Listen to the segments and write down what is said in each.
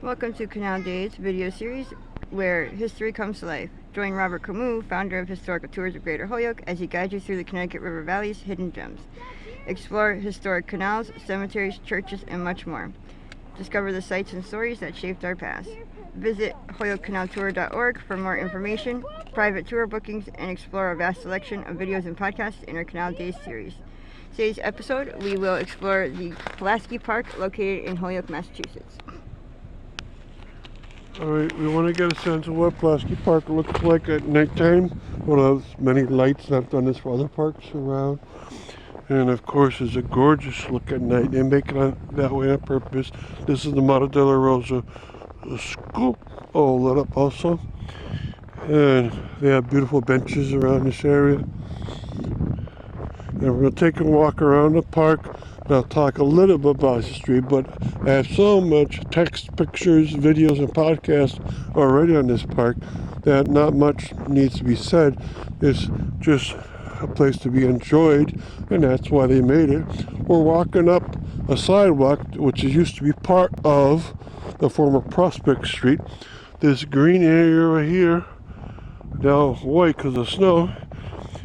Welcome to Canal Days video series where history comes to life. Join Robert Camus, founder of Historical Tours of Greater Holyoke, as he guides you through the Connecticut River Valley's hidden gems. Explore historic canals, cemeteries, churches, and much more. Discover the sights and stories that shaped our past. Visit holyokecanaltour.org for more information, private tour bookings, and explore a vast selection of videos and podcasts in our Canal Days series. Today's episode, we will explore the Pulaski Park located in Holyoke, Massachusetts. Alright, we want to get a sense of what Pulaski Park looks like at nighttime. One of those many lights. I've done this for other parks around. And of course, it's a gorgeous look at night. They make it that way on purpose. This is the Mater della Rosa school. Oh, lit up also. And they have beautiful benches around this area. And we're going to take a walk around the park. And I'll talk a little bit about the street, but I have so much text, pictures, videos, and podcasts already on this park that not much needs to be said. It's just a place to be enjoyed, and that's why they made it. We're walking up a sidewalk, which used to be part of the former Prospect Street. This green area right here, now white because of snow,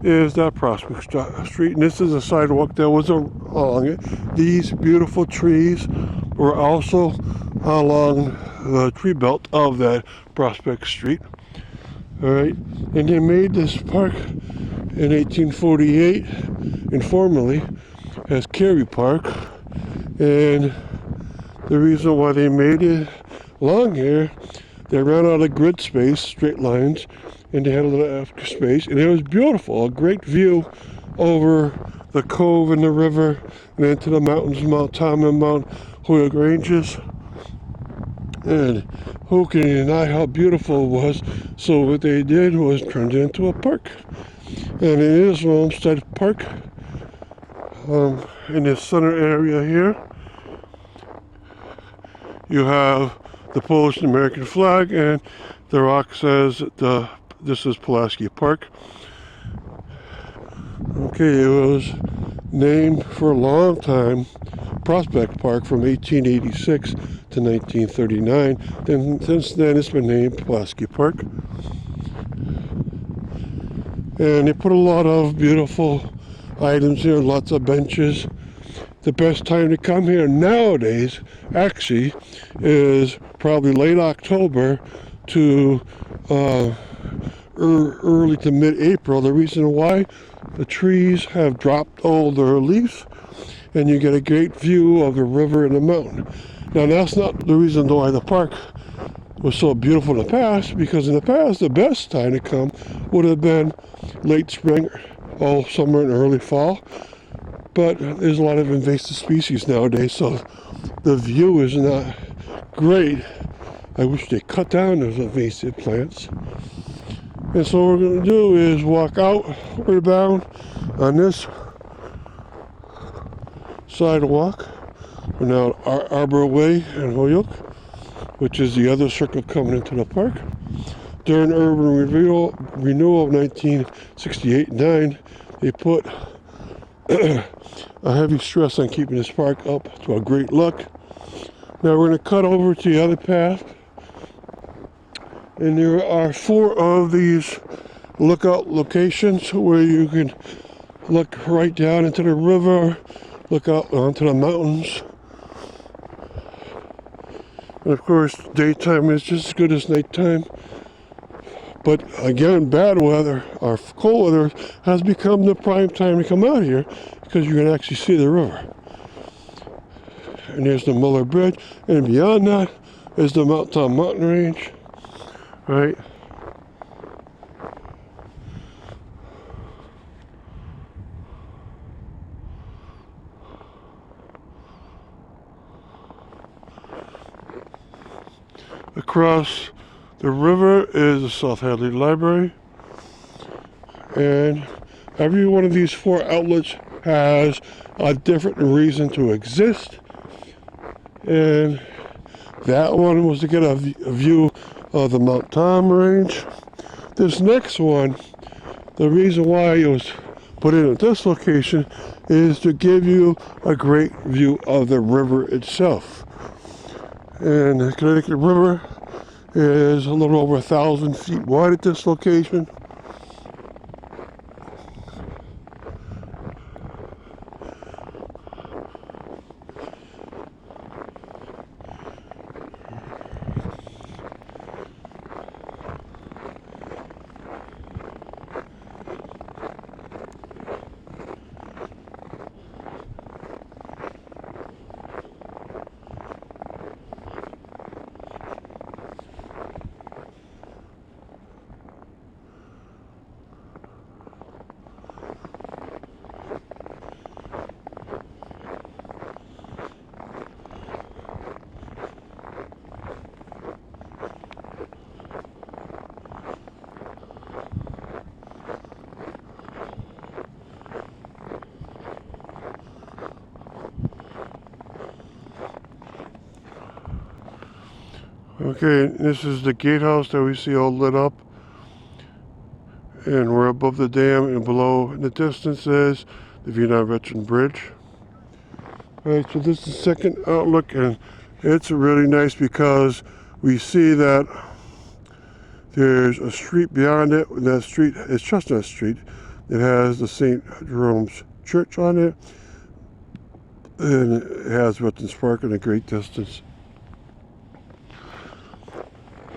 is that Prospect Street, and this is a sidewalk that was along it. These beautiful trees were also along the tree belt of that Prospect Street. All right, and they made this park in 1848 informally as Cary Park, and the reason why they made it along here, they ran out of grid space, straight lines, and they had a little extra space, and it was beautiful. A great view over the cove and the river and into the mountains, Mount Tom and Mount Holyoke Ranges. And who can deny how beautiful it was? So what they did was turned it into a park. And it is Olmsted Park in this center area here. You have the Polish and American flag, and the rock says this is Pulaski Park. Okay, it was named for a long time Prospect Park from 1886 to 1939. Then since then it's been named Pulaski Park. And they put a lot of beautiful items here, lots of benches. The best time to come here nowadays actually is probably late October to early to mid-April. The reason why, the trees have dropped all their leaves and you get a great view of the river and the mountain. Now that's not the reason why the park was so beautiful in the past, because in the past the best time to come would have been late spring, all summer and early fall. But there's a lot of invasive species nowadays, so the view is not great. I wish they cut down those invasive plants. And so what we're going to do is walk outward bound on this sidewalk. We're now at Arbor Way in Holyoke, which is the other circle coming into the park. During urban renewal of 1968-9, they put a heavy stress on keeping this park up to a great look. Now we're going to cut over to the other path. And there are 4 of these lookout locations where you can look right down into the river, look out onto the mountains. And of course, daytime is just as good as nighttime. But again, bad weather or cold weather has become the prime time to come out here because you can actually see the river. And there's the Muller Bridge, and beyond that is the Mount Tom mountain range. Right. Across the river is the South Hadley Library, and every one of these 4 outlets has a different reason to exist. And that one was to get a view of the Mount Tom range. This next one, the reason why it was put in at this location is to give you a great view of the river itself. And the Connecticut River is a little over 1,000 feet wide at this location. Okay, this is the gatehouse that we see all lit up. And we're above the dam, and below in the distance is the Vietnam Veteran Bridge. Alright, so this is the second outlook, and it's really nice because we see that there's a street beyond it. That street is Chestnut Street. It has the St. Jerome's Church on it, and it has Veterans Park in a great distance.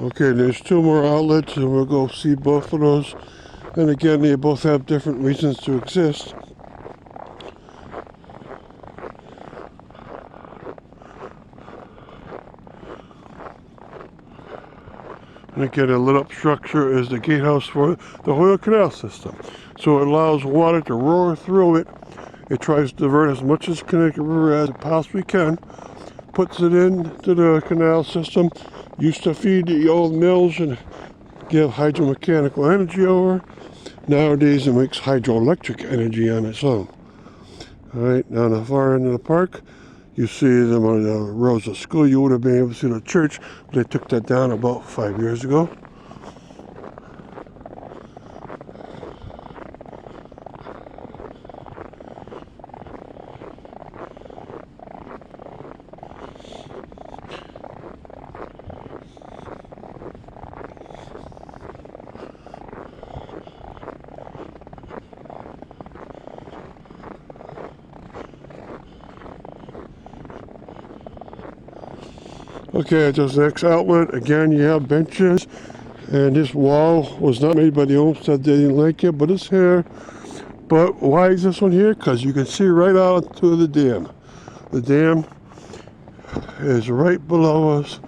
Okay, there's two more outlets, and we'll go see both of those. And again, they both have different reasons to exist. And again, a lit up structure is the gatehouse for the Holyoke Canal system. So it allows water to roar through it. It tries to divert as much as Connecticut River as it possibly can, puts it into the canal system, used to feed the old mills and give hydromechanical energy over. Nowadays it makes hydroelectric energy on its own. Alright, now on the far end of the park, you see them on the rows of school. You would have been able to see the church, but they took that down about 5 years ago. Okay, at this next outlet, again, you have benches, and this wall was not made by the Olmsted. They didn't like it, but it's here. But why is this one here? Because you can see right out to the dam. The dam is right below us,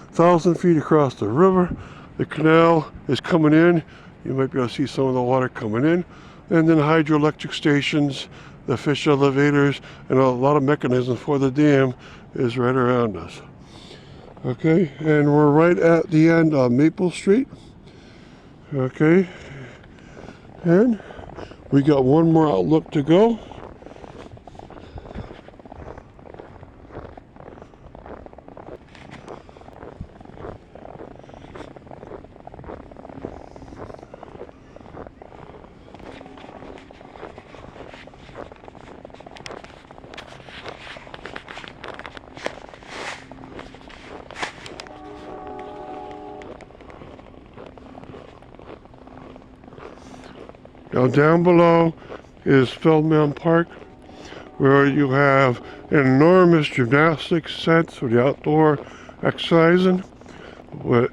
1,000 feet across the river. The canal is coming in. You might be able to see some of the water coming in. And then hydroelectric stations, the fish elevators, and a lot of mechanisms for the dam is right around us. Okay, and we're right at the end of Maple Street. Okay, and we got one more outlook to go. Now down below is Feldman Park, where you have an enormous gymnastics set for the outdoor exercising, with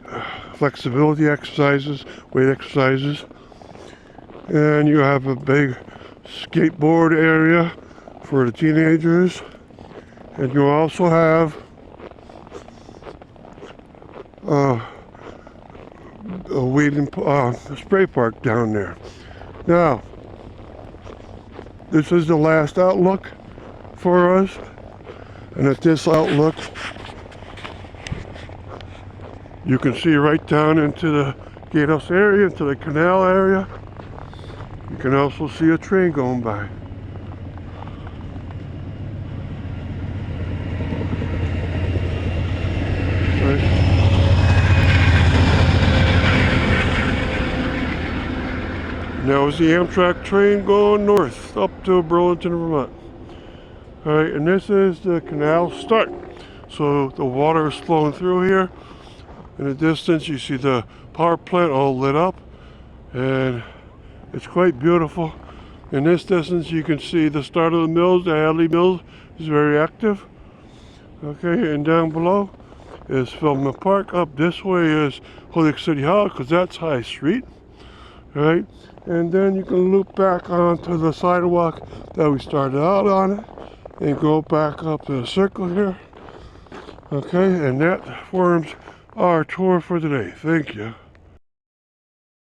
flexibility exercises, weight exercises. And you have a big skateboard area for the teenagers. And you also have a waiting spray park down there. Now, this is the last outlook for us, and at this outlook, you can see right down into the gatehouse area, into the canal area. You can also see a train going by. That was the Amtrak train going north up to Burlington, Vermont. Alright, and this is the canal start. So the water is flowing through here. In the distance you see the power plant all lit up, and it's quite beautiful. In this distance you can see the start of the mills. The Hadley Mills is very active. Okay, and down below is Philman Park. Up this way is Holyoke City Hall, because that's High Street. Right, and then you can loop back onto the sidewalk that we started out on and go back up the circle here. Okay, and that forms our tour for today. Thank you.